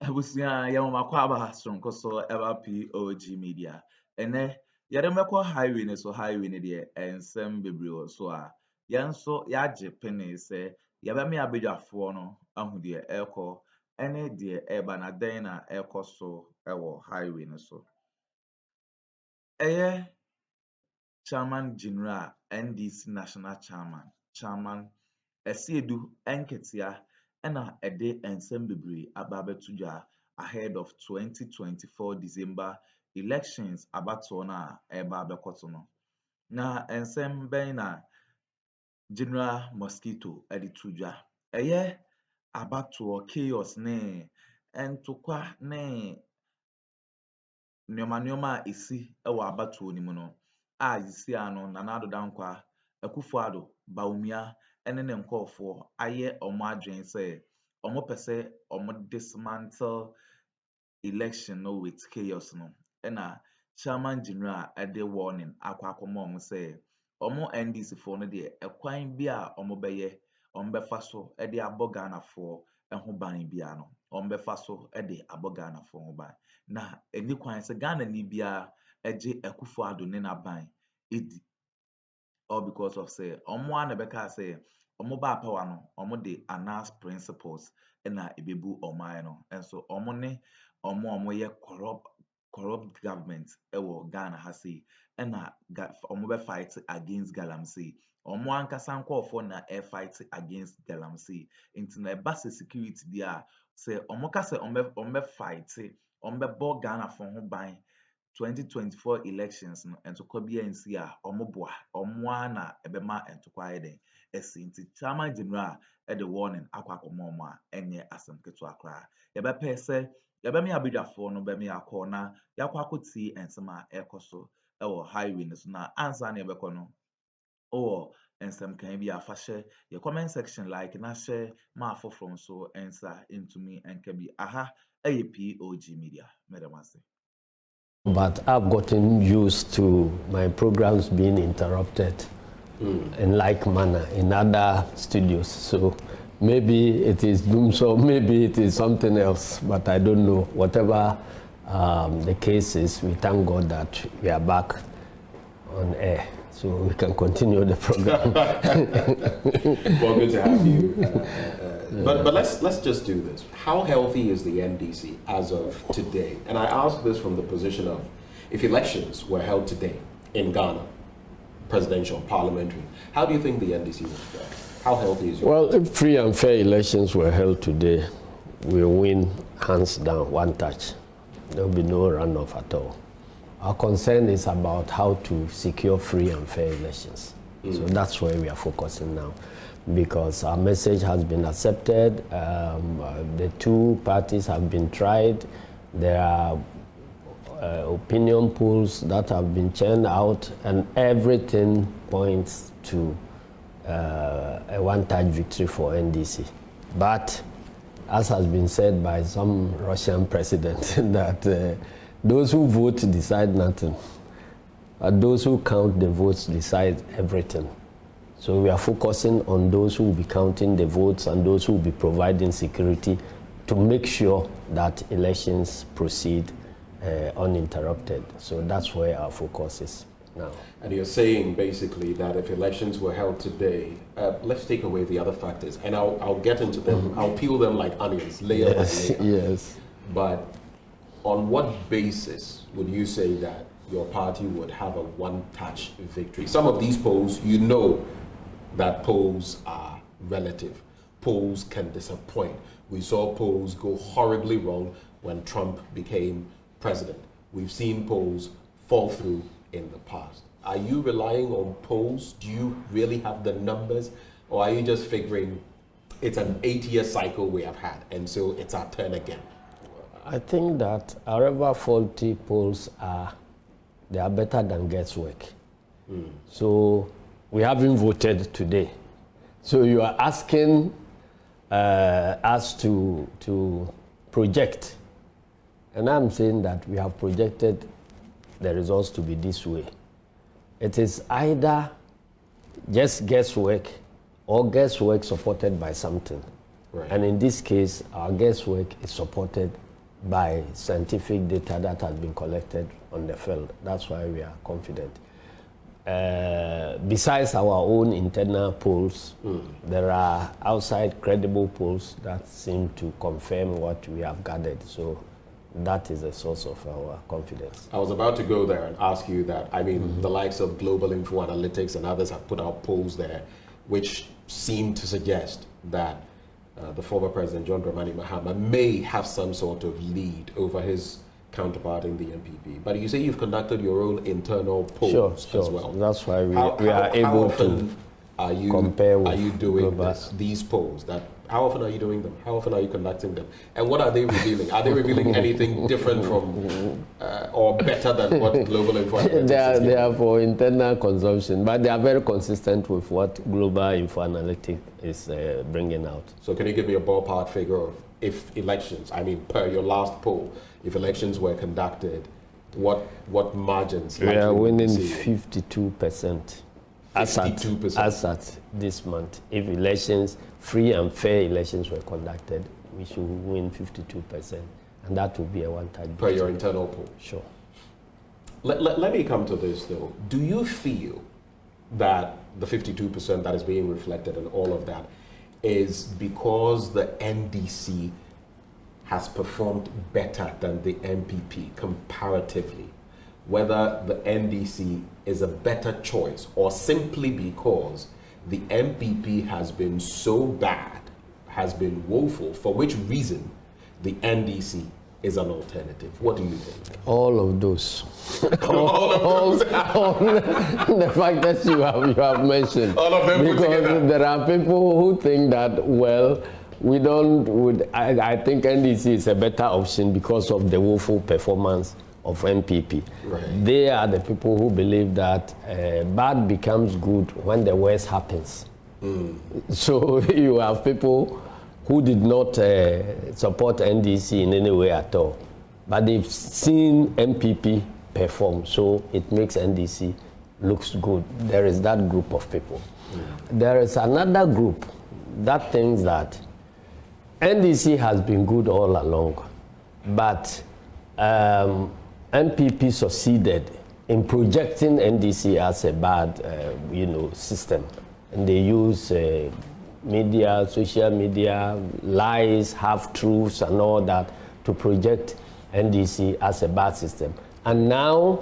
Abusia yamama aba sonko so eba POG Media. Ene yɛde mɛkɔ highway ne so highway ne deɛ ensɛm bebree wɔ so a yɛn nso yɛagye pene sɛ yɛbɛme abadwafoɔ no ahu deɛ ɛkɔ ɛne deɛ ɛba na dɛn na ɛkɔ so ɛwɔ highway ne so. Ɛyɛ Chairman General NDC National Chairman Aseidu Nketia ɛna ɛde ensɛm bebree aba abɛto dwa ahead of 2024 December elections abatoɔ no a ɛba abɛkɔto no. Na ensɛm bɛn na General Mosquito ɛde to dwa. Ɛyɛ abatoɔ chaos ne ntokwa ne nneɛma a esi ɛwɔ abatoɔ no mu no a yisi ano Nana Addo Dankwa, Akuffo Bawumia ɛne ne nkɔɔfoɔ ayɛ ɔmo adwene sɛ ɔmo pɛ sɛ ɔmo dismantle election no with chaos no. Ɛna Chairman General ɛde warning akɔ akɔma ɔmo sɛ ɔmo NDC foɔ no deɛ ɛkwan bi a ɔmo bɛfa so ɛde abɔ Ghanafoɔ ɛho ban bia no ɔmo bɛfa so ɛde abɔ Ghanafoɔ ho ban. Na ɛni kwan sɛ Ghanani biara ɛgye Akuffo ne n'aban edi. All because of say ɔmo a na bɛka sɛ ɔmo ba power no ɔmo de announce principles ɛna ebebu ɔmo ayɛ no. Ɛnso ɔmo ne ɔmo yɛ corrupt government ɛwɔ Ghana ha sei ɛna ɔmo bɛ fight against galamsey. Ɔmo ankasa nkɔɔfoɔ na fight against galamsey. Nti na ɛba sɛ security bi a sɛ ɔmo ka sɛ ɔmo bɛ fight ɔmo bɛbɔ Ghanafoɔ ho ban 2024 elections no ntokwa bi ansi a ɔmo boa ɔmo a na ɛbɛma ntokwa ayɛ den ɛsi. Nti Chairman General ɛde warning akɔ akɔma ɔmo a ɛnyɛ asɛm ketewa koraa. Yɛbɛpɛ sɛ yɛbɛme abadwafoɔ no bɛme akɔ na yɛakɔ akɔtie nsɛm a ɛkɔ so ɛwɔ highway no so. Na ansa na yɛbɛkɔ no ɔwɔ nsɛm kan bi afa hyɛ yɛ comment section like na hyɛ ma afoforɔ nso ɛnsa ntumi nka bi. Aha ɛyɛ POG Media. Madam Ase. But I've gotten used to my programs being interrupted in like manner in other studios. So maybe it is Doomso, maybe it is something else, but I don't know. Whatever the case is, we thank God that we are back on air, so we can continue the program. Well, good to have you. But let's just do this. How healthy is the NDC as of today? And I ask this from the position of, if elections were held today in Ghana, presidential, parliamentary, how do you think the NDC would fare? How healthy is your Well, if free and fair elections were held today, we'll win hands down, one touch. There'll be no runoff at all. Our concern is about how to secure free and fair elections. So that's where we are focusing now, because our message has been accepted. The two parties have been tried. There are opinion polls that have been churned out, and everything points to a one-touch victory for NDC. But as has been said by some Russian president, that those who vote decide nothing, but those who count the votes decide everything. So we are focusing on those who will be counting the votes and those who will be providing security to make sure that elections proceed uninterrupted. So that's where our focus is now. And you're saying basically that if elections were held today, let's take away the other factors, and I'll get into them. I'll peel them like onions, layer by layer. Yes. But on what basis would you say that your party would have a one-touch victory? Some of these polls, you know that polls are relative. Polls can disappoint. We saw polls go horribly wrong when Trump became president. We've seen polls fall through in the past. Are you relying on polls? Do you really have the numbers? Or are you just figuring it's an 8-year cycle we have had, and so it's our turn again? I think that however faulty polls are, they are better than guesswork. So we haven't voted today. So you are asking us to project. And I'm saying that we have projected the results to be this way. It is either just guesswork or guesswork supported by something. Right. And in this case, our guesswork is supported by scientific data that has been collected on the field. That's why we are confident. Besides our own internal polls, there are outside credible polls that seem to confirm what we have gathered. So that is a source of our confidence. I was about to go there and ask you that. I mean, the likes of Global Info Analytics and others have put out polls there which seem to suggest that the former President John Dramani Mahama may have some sort of lead over his counterpart in the NPP. But you say you've conducted your own internal polls as well. That's why we are able to compare with are you doing these polls? How often are you doing them? How often are you conducting them? And what are they revealing? Are they revealing anything different from or better than what Global Info Analytics they are for internal consumption, but they are very consistent with what Global Info Analytics is bringing out. So can you give me a ballpark figure of if elections, I mean, per your last poll, if elections were conducted, what margins? We are winning 52%. 52%. As at this month. If elections, free and fair elections were conducted, we should win 52%. And that would be a one-time. Per your internal poll? Sure. Let me come to this, though. Do you feel that the 52% that is being reflected and all of that is because the NDC has performed better than the MPP comparatively? Whether the NDC is a better choice or simply because the MPP has been so bad, has been woeful, for which reason the NDC is an alternative? What do you think? All of those. all the factors you have mentioned. All of them put together. Because there are people who think that, well, I think NDC is a better option because of the woeful performance of MPP. Right. They are the people who believe that bad becomes good when the worst happens. So you have people who did not support NDC in any way at all, but they've seen MPP perform, so it makes NDC looks good. There is that group of people. There is another group that thinks that NDC has been good all along, but MPP succeeded in projecting NDC as a bad, system, and they use media, social media, lies, half-truths, and all that to project NDC as a bad system. And now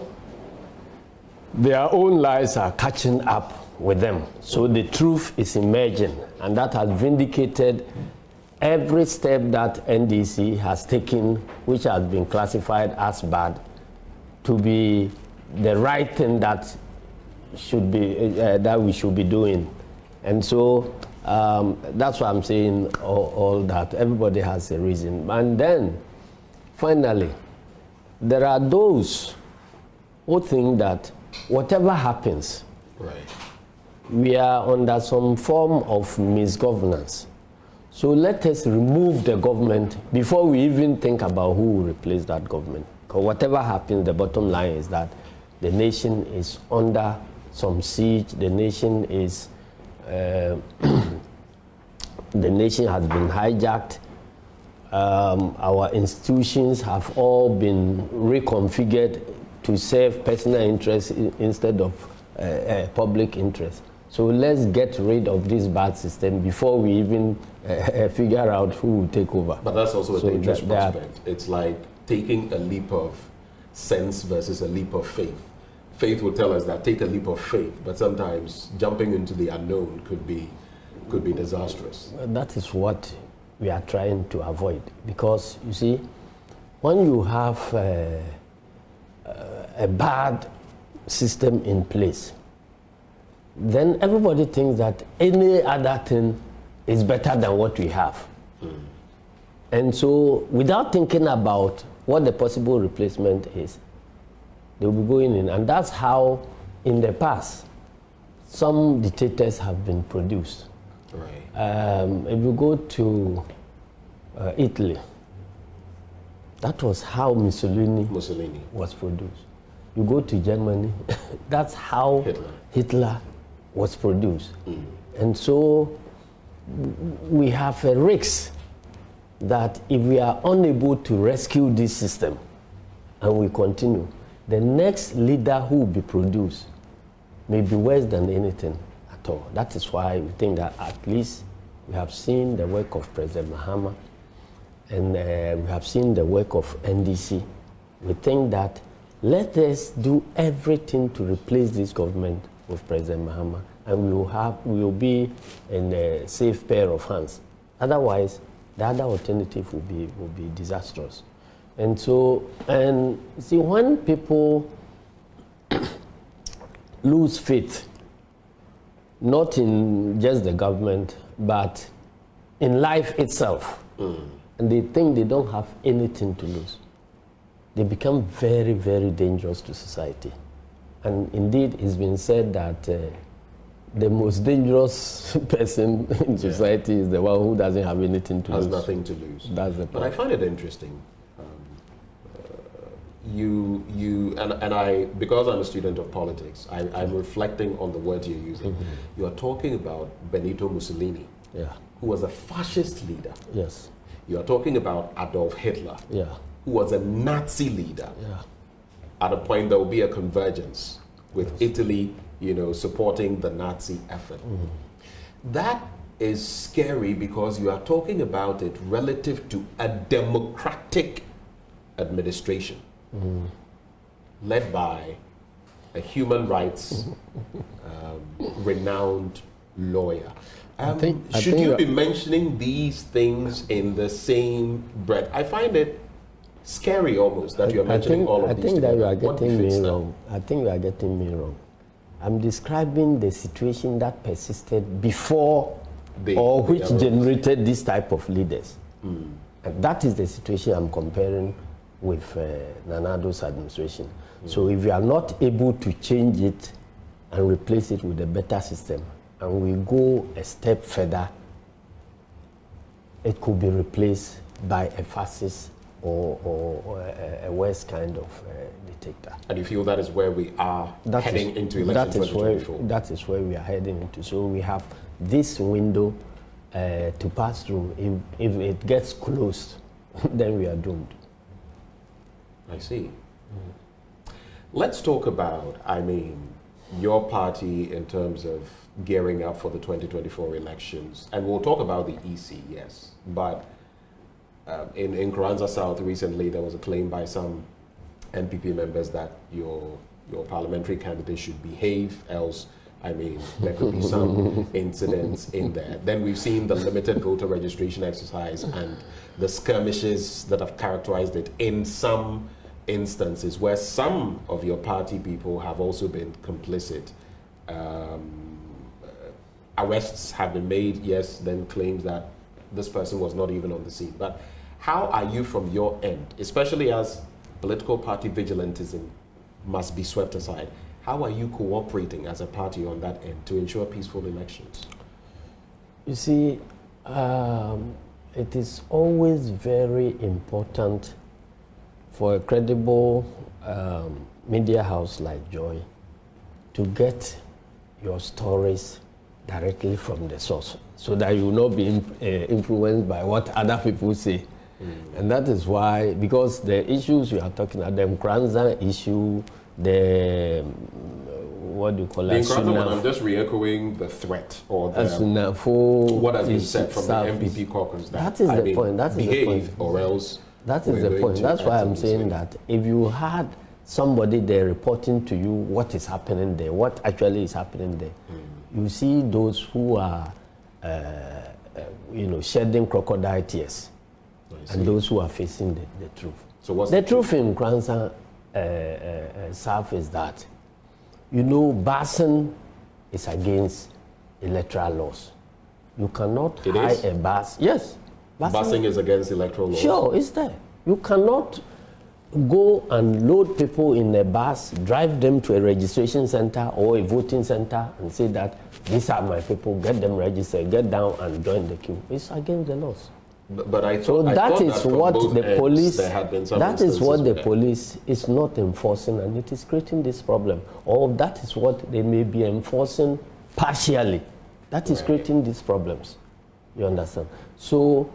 their own lies are catching up with them. So the truth is emerging, and that has vindicated every step that NDC has taken, which has been classified as bad, to be the right thing that should be that we should be doing. And so that's why I'm saying all that. Everybody has a reason. And then finally, there are those who think that whatever happens, right, we are under some form of misgovernance. So let us remove the government before we even think about who will replace that government. Because whatever happens, the bottom line is that the nation is under some siege. The nation is, the nation has been hijacked. Our institutions have all been reconfigured to serve personal interests instead of public interest. So let's get rid of this bad system before we even figure out who will take over. But that's also a dangerous prospect. It's like taking a leap of sense versus a leap of faith. Faith will tell us that take a leap of faith, but sometimes jumping into the unknown could be disastrous. That is what we are trying to avoid, because you see, when you have a bad system in place, then everybody thinks that any other thing is better than what we have. And so without thinking about what the possible replacement is, they'll be going in. And that's how, in the past, some dictators have been produced. Right. If you go to Italy, that was how Mussolini was produced. You go to Germany, that's how Hitler was produced. And so we have a risk that if we are unable to rescue this system and we continue, the next leader who will be produced may be worse than anything at all. That is why we think that at least we have seen the work of President Mahama and we have seen the work of NDC. We think that let us do everything to replace this government with President Mahama, and we will be in a safe pair of hands. Otherwise, the other alternative will be disastrous. And so, and see, when people lose faith, not in just the government, but in life itself, and they think they don't have anything to lose, they become very, very dangerous to society. And indeed, it's been said that the most dangerous person in society is the one who doesn't have anything to lose. Has nothing to lose. That's the point. But I find it interesting. And I, because I'm a student of politics, I'm reflecting on the words you're using. You are talking about Benito Mussolini, who was a fascist leader. Yes. You are talking about Adolf Hitler, who was a Nazi leader. At a point, there will be a convergence with Italy, supporting the Nazi effort. That is scary because you are talking about it relative to a democratic administration led by a human rights renowned lawyer. Should you be mentioning these things in the same breath? I find it scary almost that you're mentioning all of these things. I think that you are getting me wrong. I think you are getting me wrong. I'm describing the situation that persisted before which generated this type of leaders. And that is the situation I'm comparing with Nana Addo's administration. So if we are not able to change it and replace it with a better system, and we go a step further, it could be replaced by a fascist or a worse kind of dictator. And you feel that is where we are heading into election 2024? That is where we are heading into. So we have this window to pass through. If it gets closed, then we are doomed. I see. Let's talk about, your party in terms of gearing up for the 2024 elections. And we'll talk about the EC, yes. But in Kranza South recently, there was a claim by some NPP members that your parliamentary candidate should behave, else, there could be some incidents in there. Then we've seen the limited voter registration exercise and the skirmishes that have characterized it in some instances where some of your party people have also been complicit. Arrests have been made, yes, then claims that this person was not even on the scene. But how are you from your end, especially as political party vigilantism must be swept aside, how are you cooperating as a party on that end to ensure peaceful elections? You see, it is always very important for a credible media house like Joy to get your stories directly from the source, so that you will not be influenced by what other people say. And that is why, because the issues you are talking about, the Nkranza issue, the what do you call it? The Nkranza one, I'm just re-echoing the threat or what has been said from the MPP caucus. That is the point. That is the point. Or else. That is the point. That's why I'm saying that if you had somebody there reporting to you what is happening there, what actually is happening there, you see those who are, shedding crocodile tears, and those who are facing the truth. So what's the truth in Kranza South is that, Basin is against electoral laws. You cannot hire a bus. Yes. Busing is against electoral laws? Sure, it's there. You cannot go and load people in a bus, drive them to a registration center or a voting center and say that these are my people, get them registered, get down and join the queue. It's against the laws. But I thought that is what the police. That is what the police is not enforcing, and it is creating this problem. Or that is what they may be enforcing partially. That is creating these problems. You understand? So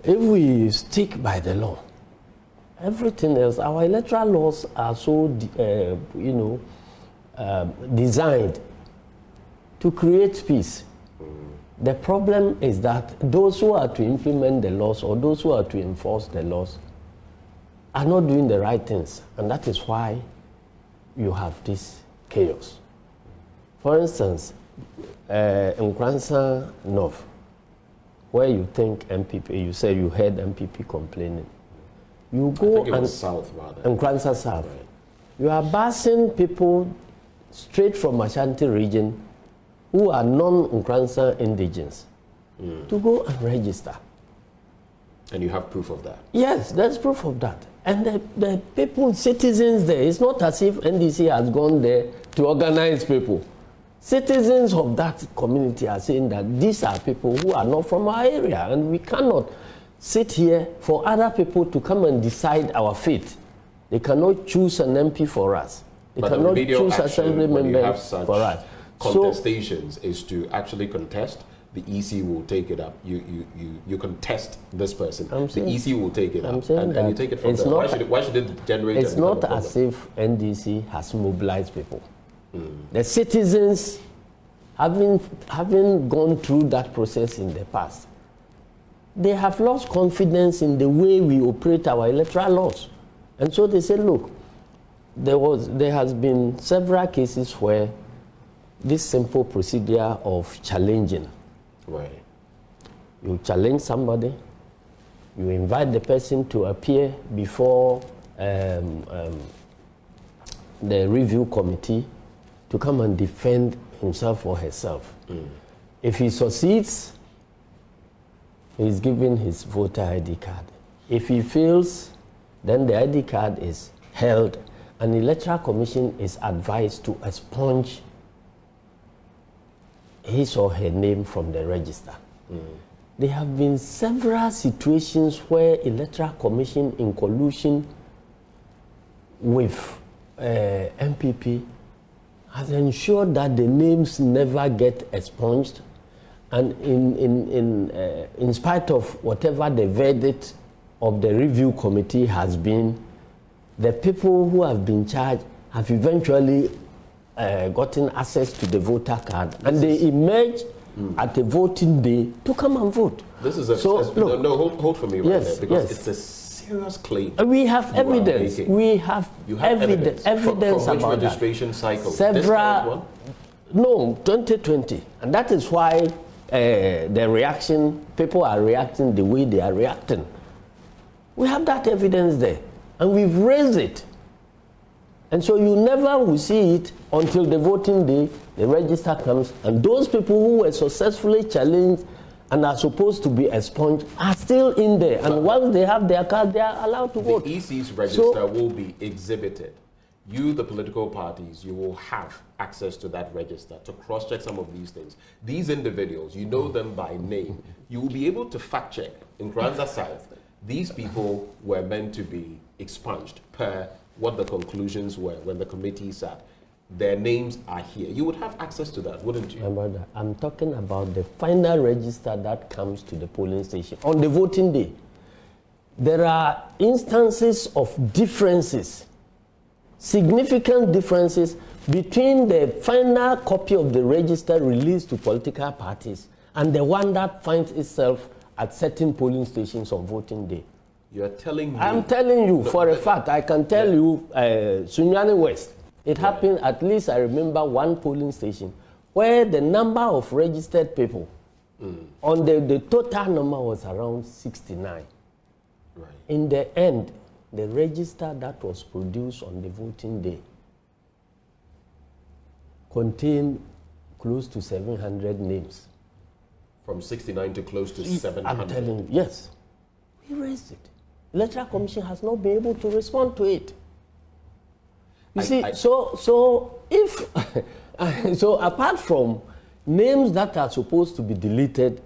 If we stick by the law, everything else, our electoral laws are so, designed to create peace. The problem is that those who are to implement the laws or those who are to enforce the laws are not doing the right things, and that is why you have this chaos. For instance, in Nkransa North, where you think MPP, you said you heard MPP complaining. You go I think it was south, rather. Nkransa South. Right. You are busing people straight from Ashanti region who are non-Nkransa indigents to go and register. And you have proof of that? Yes, there's proof of that. And the people, citizens there, it's not as if NDC has gone there to organize people. Citizens of that community are saying that these are people who are not from our area, and we cannot sit here for other people to come and decide our fate. They cannot choose an MP for us. They but cannot the choose assembly members for us. Contestations is to actually contest. The EC will take it up. You contest this person. The EC will take it up, and you take it from there. Why should it generate? It's not as if NDC has mobilized people. The citizens, having gone through that process in the past, they have lost confidence in the way we operate our electoral laws, and so they said, look, there has been several cases where this simple procedure of challenging. Right. You challenge somebody, you invite the person to appear before the review committee to come and defend himself or herself. If he succeeds, he's given his voter ID card. If he fails, then the ID card is held, and the Electoral Commission is advised to expunge his or her name from the register. There have been several situations where Electoral Commission, in collusion with MPP, has ensured that the names never get expunged, and in spite of whatever the verdict of the review committee has been, the people who have been charged have eventually gotten access to the voter card, and they emerge at the voting day to come and vote. This is hold for me right there, because it's a serious claim. We have evidence. We have evidence from which about registration cycle? Several. No, 2020, and that is why the reaction, people are reacting the way they are reacting. We have that evidence there, and we've raised it. And so you never will see it until the voting day, the register comes, and those people who were successfully challenged and are supposed to be expunged are still in there. And once they have their card, they are allowed to vote. The EC's register will be exhibited. You, the political parties, you will have access to that register to cross-check some of these things. These individuals, you know them by name. You will be able to fact-check in Nkransa South. These people were meant to be expunged per what the conclusions were when the committee sat. Their names are here. You would have access to that, wouldn't you? I'm talking about the final register that comes to the polling station on the voting day. There are instances of differences, significant differences between the final copy of the register released to political parties and the one that finds itself at certain polling stations on voting day. You're telling me? I'm telling you for a fact. I can tell you, Sunyani West. It happened, at least I remember one polling station where the number of registered people on the total number was around 69. Right. In the end, the register that was produced on the voting day contained close to 700 names. From 69 to close to 700. I'm telling you, yes. We raised it. Electoral Commission has not been able to respond to it. You see, so apart from names that are supposed to be deleted,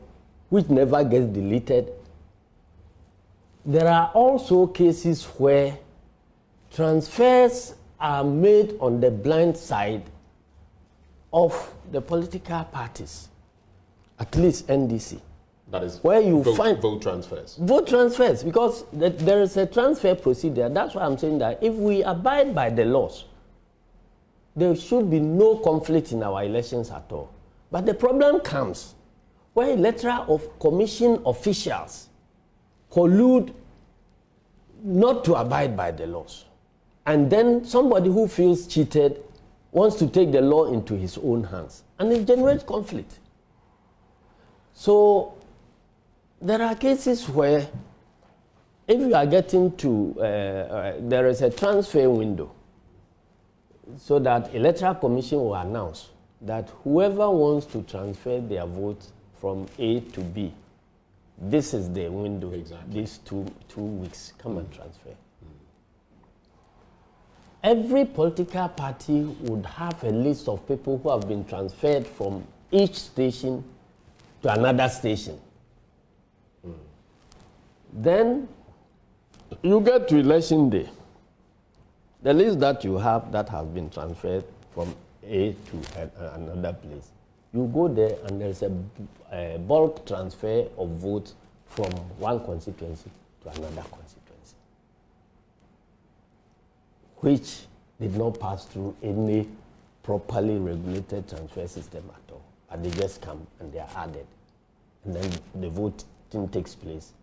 which never gets deleted, there are also cases where transfers are made on the blind side of the political parties, at least NDC. That is where you vote, find vote transfers. Vote transfers, because there is a transfer procedure. That's why I'm saying that if we abide by the laws, there should be no conflict in our elections at all. But the problem comes where electoral commission officials collude not to abide by the laws. And then somebody who feels cheated wants to take the law into his own hands. And it generates conflict. So there are cases where if you are getting to, there is a transfer window so that electoral commission will announce that whoever wants to transfer their vote from A to B, this is the window. Exactly. These two weeks, come and transfer. Every political party would have a list of people who have been transferred from each station to another station. Then you get to election day. The list that you have that has been transferred from A to another place. You go there and there's a bulk transfer of votes from one constituency to another constituency, which did not pass through any properly regulated transfer system at all. But they just come and they are added. And then the voting takes place.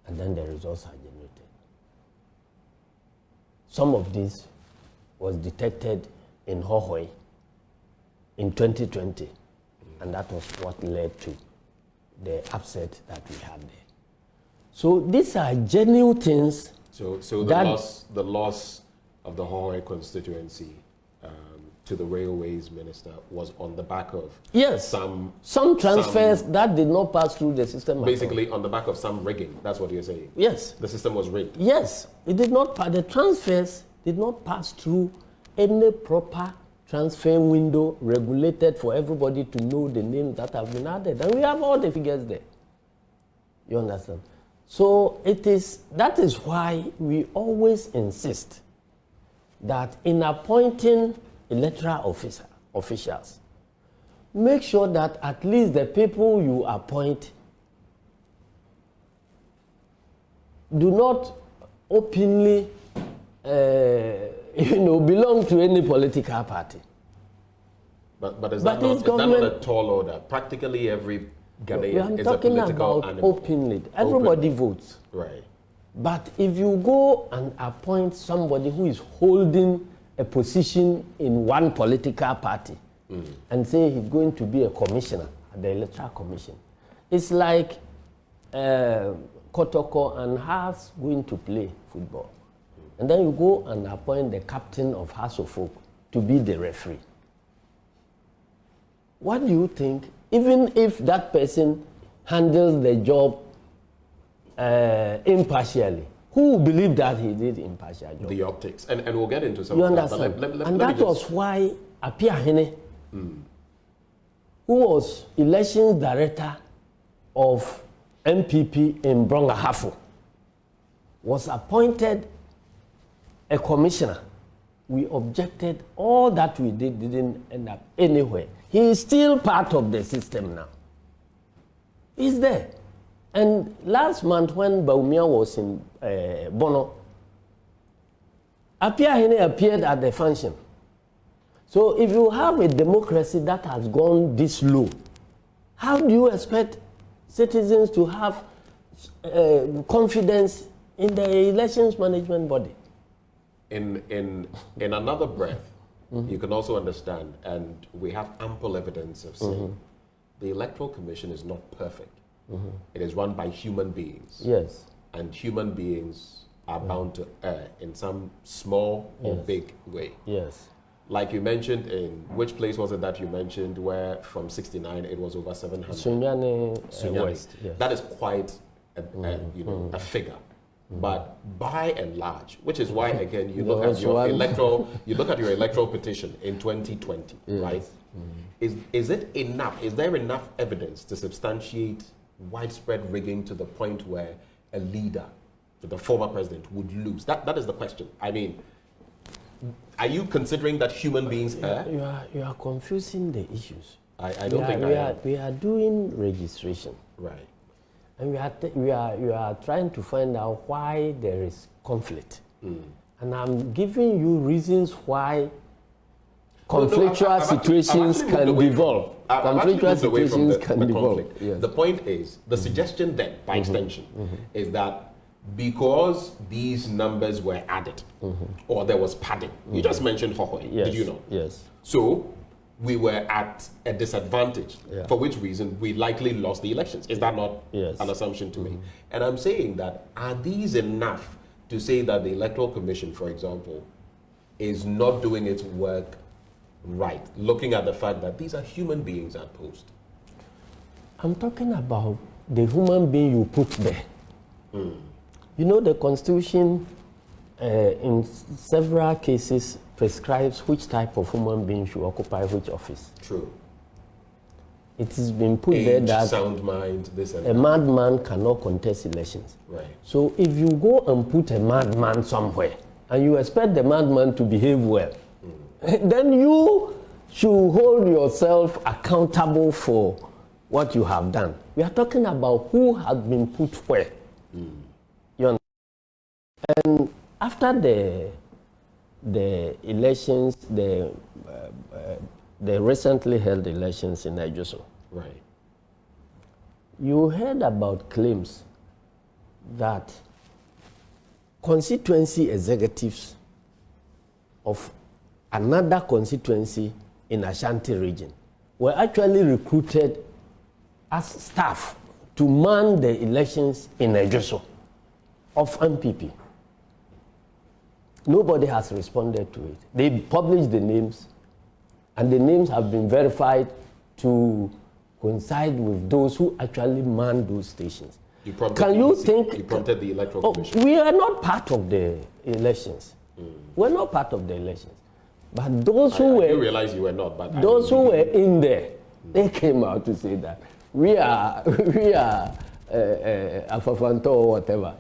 And then the results are generated. Some of this was detected in Hohoi in 2020. And that was what led to the upset that we had there. So these are genuine things. So the loss of the Hohoi constituency to the railways minister was on the back of some transfers that did not pass through the system. Basically, on the back of some rigging. That's what you're saying. Yes. The system was rigged. Yes, it did not. The transfers did not pass through any proper transfer window regulated for everybody to know the names that have been added, and we have all the figures there. You understand? So that is why we always insist that in appointing electoral officials, make sure that at least the people you appoint do not openly belong to any political party. But is that not a tall order? Practically every Ghanaian is a political animal. Openly. Everybody votes. Right. But if you go and appoint somebody who is holding a position in one political party and say he's going to be a commissioner at the Electoral Commission, it's like Kotoko and Haas going to play football. And then you go and appoint the captain of House of Folk to be the referee. What do you think, even if that person handles the job impartially, who will believe that he did impartial job? The optics. And we'll get into some of that. And that was why Apia Hene, who was elections director of MPP in Brongahafo, was appointed a commissioner. We objected. All that we did didn't end up anywhere. He is still part of the system now. He's there. And last month when Bawumia was in Bono, Apia Hene appeared at the function. So if you have a democracy that has gone this low, how do you expect citizens to have confidence in the elections management body? In another breath, you can also understand, and we have ample evidence of saying, the Electoral Commission is not perfect. It is run by human beings. Yes. And human beings are bound to err in some small or big way. Yes. Like you mentioned, in which place was it that you mentioned where from 69 it was over 700? Sunyani West. Yes. That is quite a figure. But by and large, which is why again you look at your electoral petition in 2020, right? Is it enough? Is there enough evidence to substantiate widespread rigging to the point where a leader, the former president, would lose? That is the question. I mean, are you considering that human beings err? You are confusing the issues. I don't think I am. We are doing registration. Right. And we are trying to find out why there is conflict. And I'm giving you reasons why conflictual situations can devolve. Conflictual situations can devolve. Yes. The point is, the suggestion then, by extension, is that because these numbers were added, or there was padding, you just mentioned Hohoi, Yes. did you know? Yes. So we were at a disadvantage, for which reason we likely lost the elections. Is that not an assumption to make? And I'm saying that, are these enough to say that the Electoral Commission, for example, is not doing its work right, looking at the fact that these are human beings at post? I'm talking about the human being you put there. You know, the Constitution in several cases prescribes which type of human being should occupy which office. True. It has been put Age, there that sound mind, this and a that. madman cannot contest elections. Right. So if you go and put a madman somewhere and you expect the madman to behave well, then you should hold yourself accountable for what you have done. We are talking about who has been put where. You understand? And after the elections, the recently held elections in Nigeria, Right. you heard about claims that constituency executives of another constituency in Ashanti region were actually recruited as staff to man the elections in Nigeria of MPP. Nobody has responded to it. They published the names, and the names have been verified to coincide with those who actually man those stations. Can you think? You prompted the Electoral Commission. We are not part of the elections. We're not part of the elections. But those who were, you realize you were not, but those who were in there, they came out to say that we are Afafanto or whatever,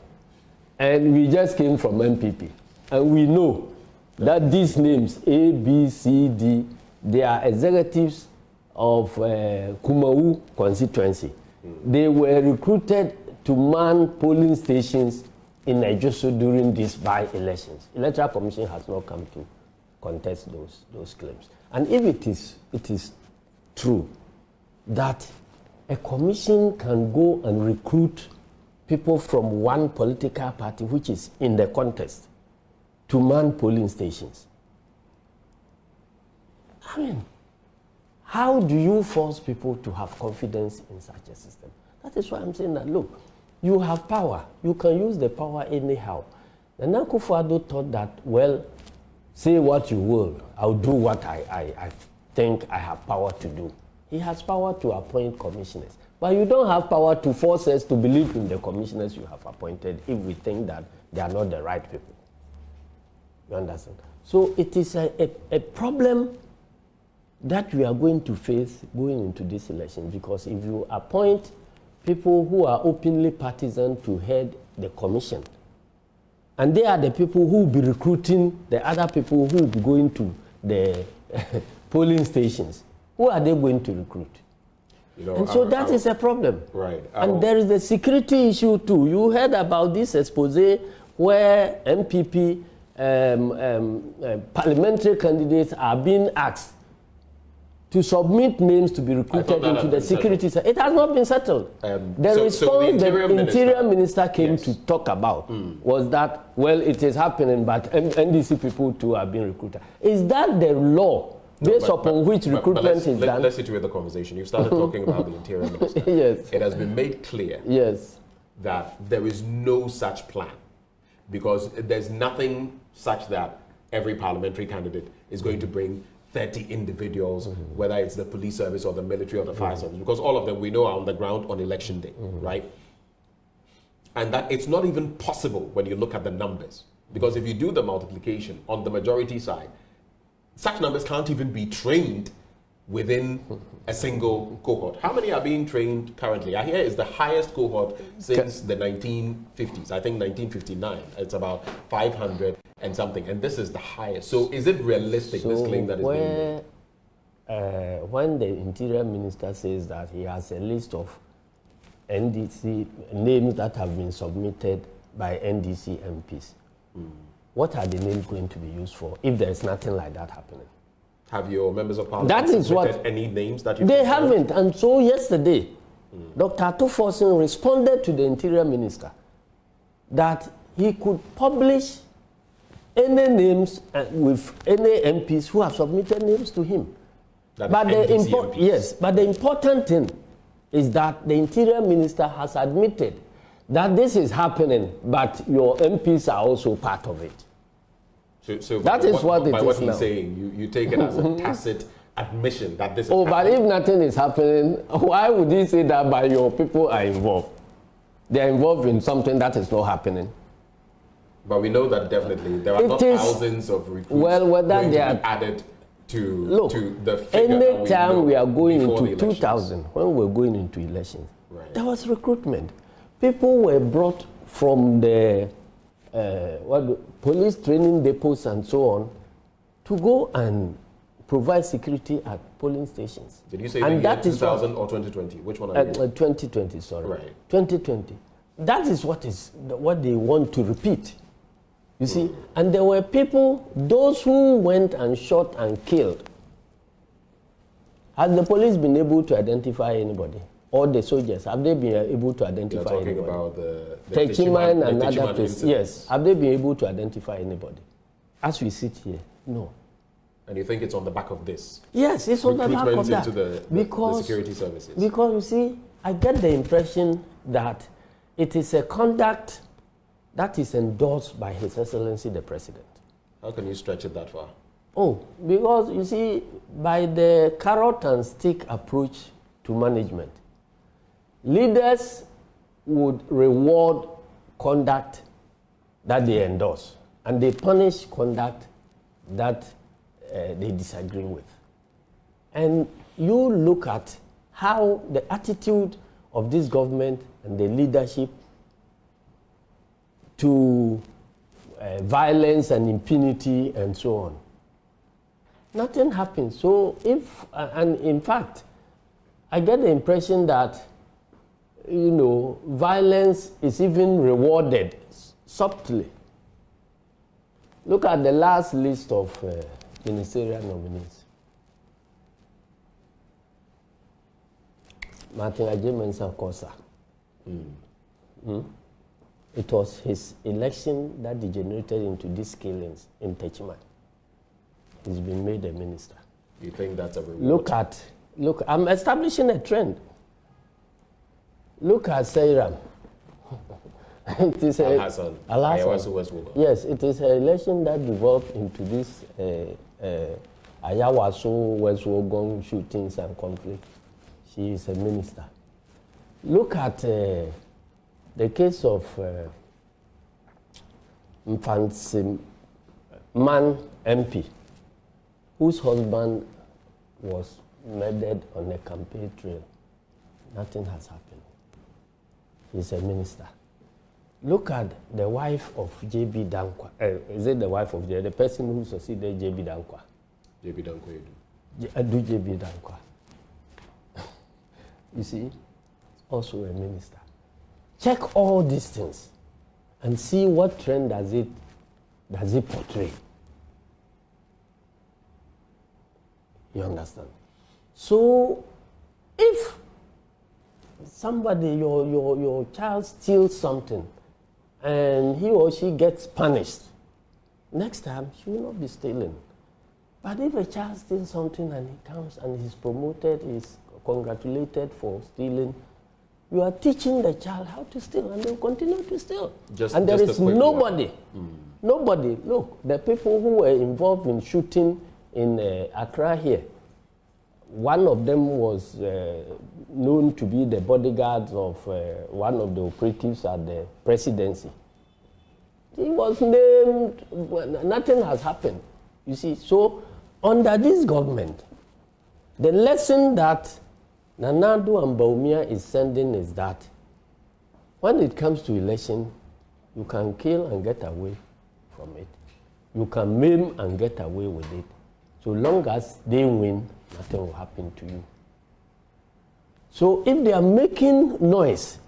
and we just came from MPP, and we know that these names A, B, C, D, they are executives of Kumau constituency. They were recruited to man polling stations in Nigeria during these by-elections. Electoral Commission has not come to contest those claims. And if it is true that a commission can go and recruit people from one political party which is in the contest to man polling stations, I mean, how do you force people to have confidence in such a system? That is why I'm saying that, look, you have power. You can use the power anyhow. And Akuffo thought that, well, say what you will, I'll do what I think I have power to do. He has power to appoint commissioners. But you don't have power to force us to believe in the commissioners you have appointed if we think that they are not the right people. You understand? So it is a problem that we are going to face going into this election, because if you appoint people who are openly partisan to head the commission, and they are the people who will be recruiting the other people who will be going to the polling stations, who are they going to recruit? You know, and so that is a problem. Right. And there is the security issue too. You heard about this expose where MPP parliamentary candidates are being asked to submit names to be recruited into the security sector. It has not been settled. The response the Interior Minister came to talk about was that, well, it is happening, but NDC people too are being recruited. Is that the law based upon which recruitment is done? Let's situate the conversation. You started talking about the Interior Minister. Yes. It has been made clear that there is no such plan, because there's nothing such that every parliamentary candidate is going to bring 30 individuals, whether it's the police service or the military or the fire service, because all of them we know are on the ground on election day, right? And that it's not even possible when you look at the numbers, because if you do the multiplication on the majority side, such numbers can't even be trained within a single cohort. How many are being trained currently? I hear it's the highest cohort since the 1950s. I think 1959. It's about 500 and something, and this is the highest. So is it realistic, this claim that is being made? When the Interior Minister says that he has a list of NDC names that have been submitted by NDC MPs. What are the names going to be used for if there is nothing like that happening? Have your members of parliament submitted any names that you... They haven't. And so yesterday, Dr. Akuffo responded to the Interior Minister that he could publish any names with any MPs who have submitted names to him. But the important thing is that the Interior Minister has admitted that this is happening, but your MPs are also part of it. So that is what it is now. By what he's saying, you take it as a tacit admission that this is happening. But if nothing is happening, why would he say that by your people are involved? They are involved in something that is not happening. But we know that definitely there are not thousands of recruits going to be added to the figure. Anytime we are going into 2000, when we're going into elections, there was recruitment. People were brought from the police training depots and so on to go and provide security at polling stations. Did you say the year 2000 or 2020? Which one are you? 2020, sorry. Right. 2020. That is what they want to repeat. You see, and there were people, those who went and shot and killed. Has the police been able to identify anybody? Or the soldiers, have they been able to identify anybody? You're talking about the Techiman and other places. Yes. Have they been able to identify anybody? As we sit here, no. And you think it's on the back of this? Yes, it's on the back of that. Into the security services. Because you see, I get the impression that it is a conduct that is endorsed by His Excellency the President. How can you stretch it that far? Oh, because you see, by the carrot and stick approach to management, leaders would reward conduct that they endorse, and they punish conduct that they disagree with. And you look at how the attitude of this government and the leadership to violence and impunity and so on. Nothing happens. So and in fact, I get the impression that, you know, violence is even rewarded subtly. Look at the last list of ministerial nominees. Martin Ajemensa Kosa. It was his election that degenerated into these killings in Techiman. He's been made a minister. You think that's a reward? Look, I'm establishing a trend. Look at Seiram. It is Al-Hassan. Yes, it is an election that developed into this Ayawaso, West Wogon shootings and conflict. She is a minister. Look at the case of Mfansiman MP, whose husband was murdered on a campaign trail. Nothing has happened. He's a minister. Look at the wife of J.B. Dankwa. Is it the wife of the person who succeeded J.B. Dankwa? J.B. Dankwa Addo J.B. Dankwa. You see, also a minister. Check all these things and see what trend does it portray. You understand? So, if somebody, your child steals something and he or she gets punished, next time she will not be stealing. But if a child steals something and he comes and he's promoted, he's congratulated for stealing, you are teaching the child how to steal, and they'll continue to steal. And there is nobody, nobody. Look, the people who were involved in shooting in Accra here, one of them was known to be the bodyguard of one of the operatives at the presidency. He was named, nothing has happened. You see, so under this government, the lesson that Addo and Bawumia is sending is that when it comes to election, you can kill and get away from it. You can maim and get away with it. So long as they win, nothing will happen to you. So if they are making noise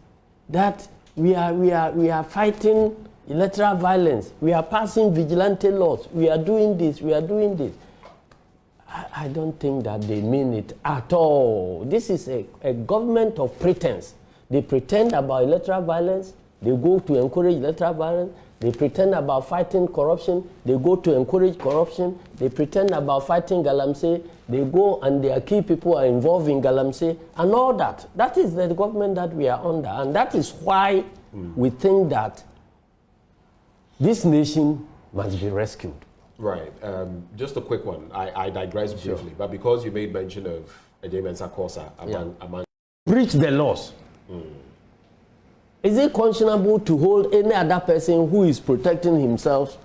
that we are fighting electoral violence, we are passing vigilante laws, we are doing this, I don't think that they mean it at all. This is a government of pretense. They pretend about electoral violence, they go to encourage electoral violence, they pretend about fighting corruption, they go to encourage corruption, they pretend about fighting galamsey, they go and their key people are involved in galamsey, and all that. That is the government that we are under, and that is why we think that this nation must be rescued. Right. Just a quick one. I digress briefly, but because you made mention of Ejemensa Kosa among breach the laws. Is it conscionable to hold any other person who is protecting himself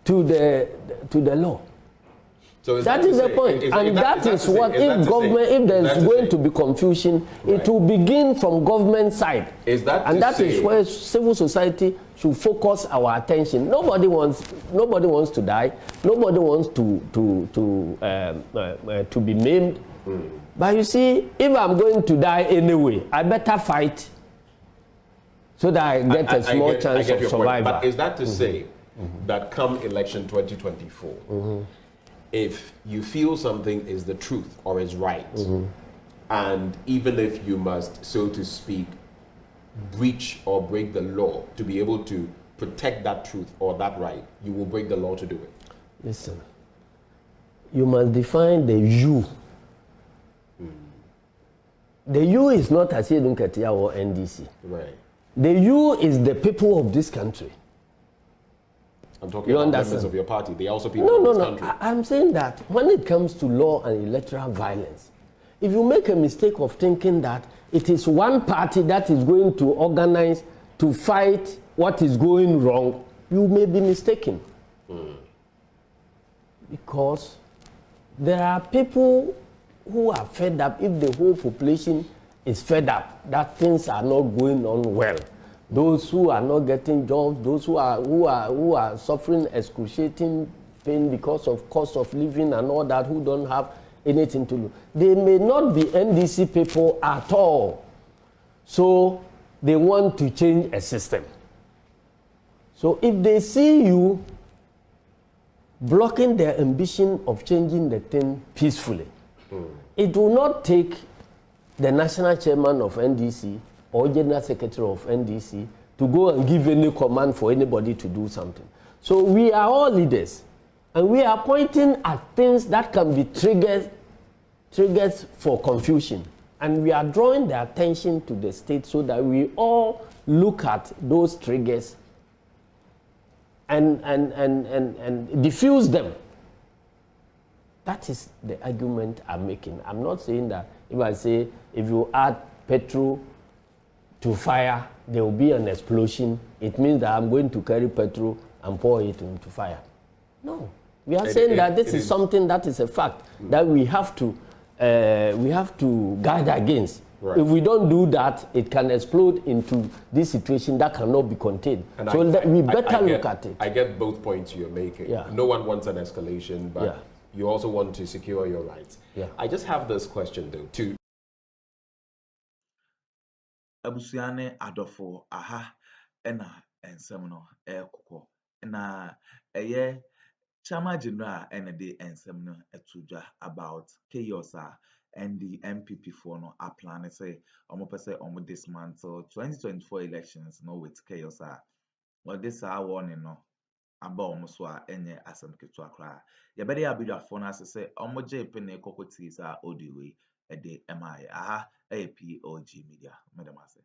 to the law? So that is the point, and that is what if government, if there is going to be confusion, it will begin from government side. Is that and that is where civil society should focus our attention. Nobody wants to die. Nobody wants to be maimed. But you see, if I'm going to die anyway, I better fight so that I get a small chance of survival. But is that to say that come election 2024, if you feel something is the truth or is right, and even if you must, so to speak, breach or break the law to be able to protect that truth or that right, you will break the law to do it? Listen, you must define the you. The you is not Aseidu Nketia or NDC. Right. The you is the people of this country. I'm talking about members of your party. They are also people of this country. I'm saying that when it comes to law and electoral violence, if you make a mistake of thinking that it is one party that is going to organize to fight what is going wrong, you may be mistaken. Because there are people who are fed up. If the whole population is fed up that things are not going on well, those who are not getting jobs, those who are suffering excruciating pain because of cost of living and all that, who don't have anything to do, they may not be NDC people at all. So they want to change a system. So if they see you blocking their ambition of changing the thing peacefully, it will not take the national chairman of NDC or general secretary of NDC to go and give any command for anybody to do something. So we are all leaders, and we are pointing at things that can be triggers for confusion. And we are drawing the attention to the state so that we all look at those triggers and diffuse them. That is the argument I'm making. I'm not saying that if I say if you add petrol to fire, there will be an explosion. It means that I'm going to carry petrol and pour it into fire. No. We are saying that this is something that is a fact that we have to guard against. Right. If we don't do that, it can explode into this situation that cannot be contained. And so we better look at it. I get both points you're making. Yeah. No one wants an escalation, but you also want to secure your rights. Yeah. I just have this question though, too. Abusuane Adofo aha ena ensem no Akuffo na eye Chama General de ensem no etudwa about chaos and the MPP for no a plan say omo pese omo dismantle 2024 elections no with chaos or this warning no aba omo so enye asem ketu akra ye be dey abidwafo no say omo jepe na ekokotis odiwe e de MI aha POG Media madam ase